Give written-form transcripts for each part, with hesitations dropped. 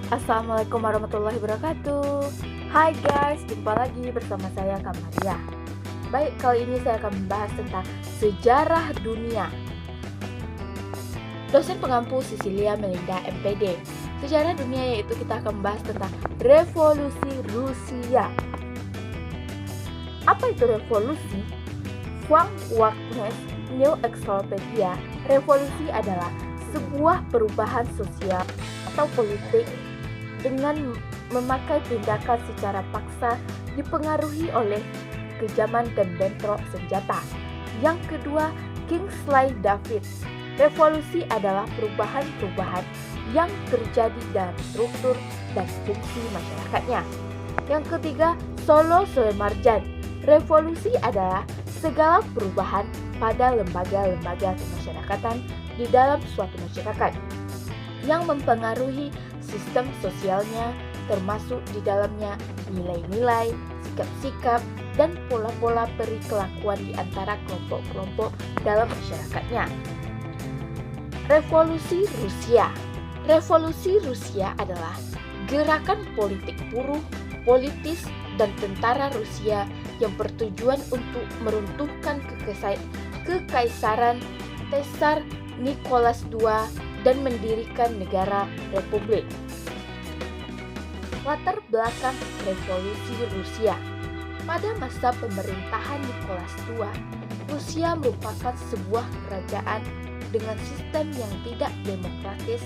Assalamualaikum warahmatullahi wabarakatuh. Hai guys, jumpa lagi bersama saya Kamaria. Baik, kali ini saya akan membahas tentang sejarah dunia. Dosen pengampu Cecilia Melinda MPD. Sejarah dunia yaitu kita akan membahas tentang revolusi Rusia. Apa itu revolusi? Frank Wagner, New Encyclopedia. Revolusi adalah sebuah perubahan sosial atau politik dengan memakai tindakan secara paksa dipengaruhi oleh kejaman dan bentrok senjata. Yang kedua, Kingsley David. Revolusi adalah perubahan-perubahan yang terjadi dalam struktur dan fungsi masyarakatnya. Yang ketiga, Solo Soemarjan. Revolusi adalah segala perubahan pada lembaga-lembaga kemasyarakatan di dalam suatu masyarakat yang mempengaruhi sistem sosialnya, termasuk di dalamnya nilai-nilai, sikap-sikap, dan pola-pola perilakuan di antara kelompok-kelompok dalam masyarakatnya. Revolusi Rusia. Revolusi Rusia adalah gerakan politik buruh, politis, dan tentara Rusia yang bertujuan untuk meruntuhkan kekaisaran Tsar Nicholas II dan mendirikan negara republik. Latar belakang revolusi Rusia. Pada masa pemerintahan Nicholas II, Rusia merupakan sebuah kerajaan dengan sistem yang tidak demokratis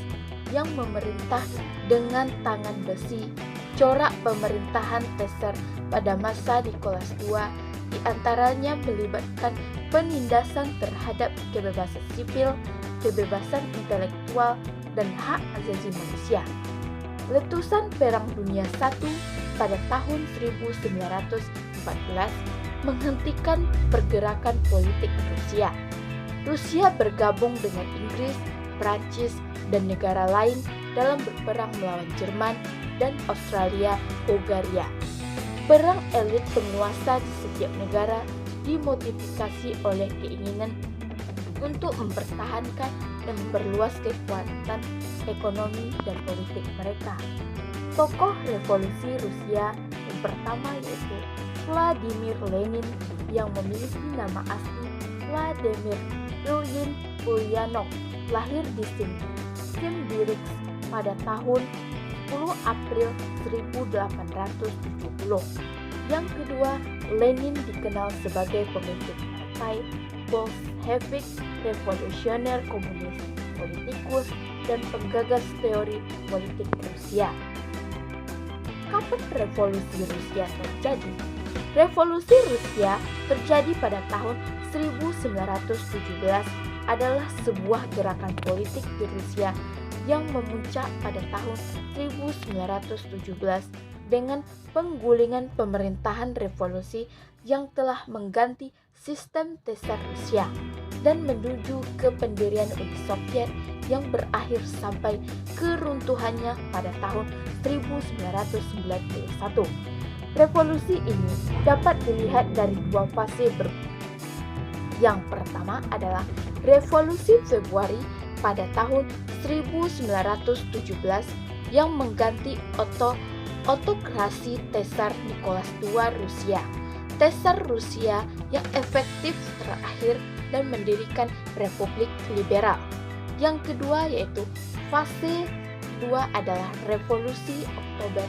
yang memerintah dengan tangan besi. Corak pemerintahan Tsar pada masa Nicholas II diantaranya melibatkan penindasan terhadap kebebasan sipil, kebebasan intelektual, dan hak asasi manusia. Letusan Perang Dunia I pada tahun 1914 menghentikan pergerakan politik Rusia. Rusia bergabung dengan Inggris, Prancis, dan negara lain dalam berperang melawan Jerman dan Australia-Hungaria. Perang elit penguasa di setiap negara dimotivasi oleh keinginan untuk mempertahankan dan memperluas kekuatan ekonomi dan politik mereka. Tokoh revolusi Rusia yang pertama yaitu Vladimir Lenin yang memiliki nama asli Vladimir Ilyich Ulyanov, lahir di Simbirsk pada tahun 10 April 1870. Yang kedua, Lenin dikenal sebagai pemimpin partai Bolshevik, revolusioner komunis, politikus, dan penggagas teori politik Rusia. Kapan revolusi Rusia terjadi? Revolusi Rusia terjadi pada tahun 1917 adalah sebuah gerakan politik di Rusia yang memuncak pada tahun 1917 dengan penggulingan pemerintahan revolusi yang telah mengganti sistem Tsar Rusia dan menuju ke pendirian Uni Soviet yang berakhir sampai keruntuhannya pada tahun 1991. Revolusi ini dapat dilihat dari dua fase Yang pertama adalah Revolusi Februari pada tahun 1917 yang mengganti autokrasi Tsar Nicholas II Rusia. Tsar Rusia yang efektif terakhir dan mendirikan Republik Liberal. Yang kedua yaitu fase kedua adalah Revolusi Oktober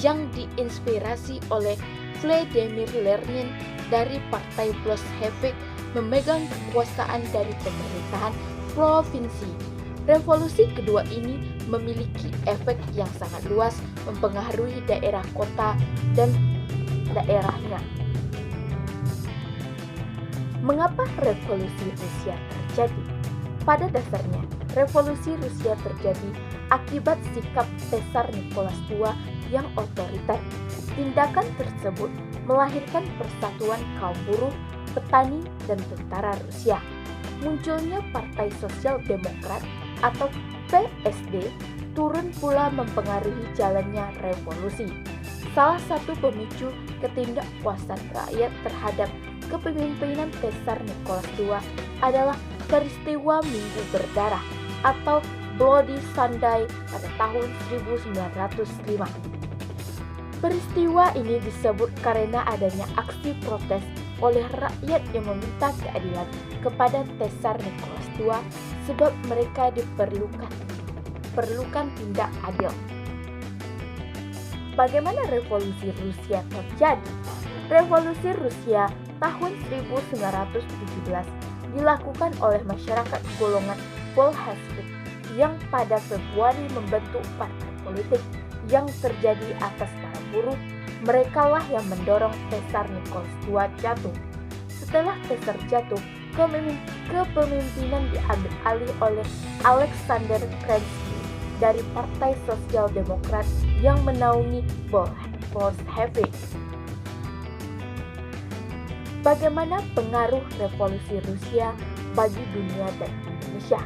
yang diinspirasi oleh Vladimir Lenin dari Partai Bolshevik memegang kekuasaan dari pemerintahan provinsi. Revolusi kedua ini memiliki efek yang sangat luas mempengaruhi daerah kota dan daerahnya. Mengapa revolusi Rusia terjadi? Pada dasarnya, revolusi Rusia terjadi akibat sikap Tsar Nicholas II yang otoriter. Tindakan tersebut melahirkan persatuan kaum buruh, petani, dan tentara Rusia. Munculnya Partai Sosial Demokrat atau PSD turun pula mempengaruhi jalannya revolusi. Salah satu pemicu ketidakpuasan rakyat terhadap kepemimpinan Tsar Nicholas II adalah peristiwa Minggu Berdarah atau Bloody Sunday pada tahun 1905. Peristiwa ini disebut karena adanya aksi protes oleh rakyat yang meminta keadilan kepada Tsar Nicholas II sebab mereka diperlukan tindak adil. Bagaimana revolusi Rusia terjadi? Revolusi Rusia tahun 1917 dilakukan oleh masyarakat golongan Bolshevik yang pada Februari membentuk partai politik yang terjadi atas para buruh. Merekalah yang mendorong Tsar Nicholas II jatuh. Setelah Tsar jatuh, kepemimpinan diambil alih oleh Alexander Kerensky dari Partai Sosial Demokrat yang menaungi Bolshevik. Bagaimana pengaruh revolusi Rusia bagi dunia dan Indonesia?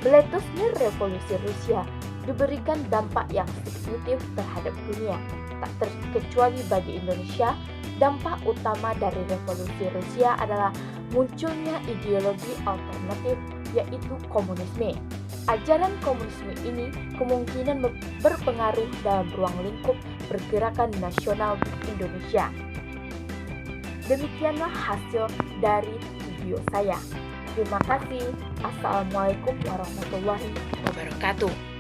Meletusnya revolusi Rusia diberikan dampak yang signifikan terhadap dunia, tak terkecuali bagi Indonesia. Dampak utama dari revolusi Rusia adalah munculnya ideologi alternatif, yaitu komunisme. Ajaran komunisme ini kemungkinan berpengaruh dalam ruang lingkup pergerakan nasional Indonesia. Demikianlah hasil dari video saya. Terima kasih. Assalamualaikum warahmatullahi wabarakatuh.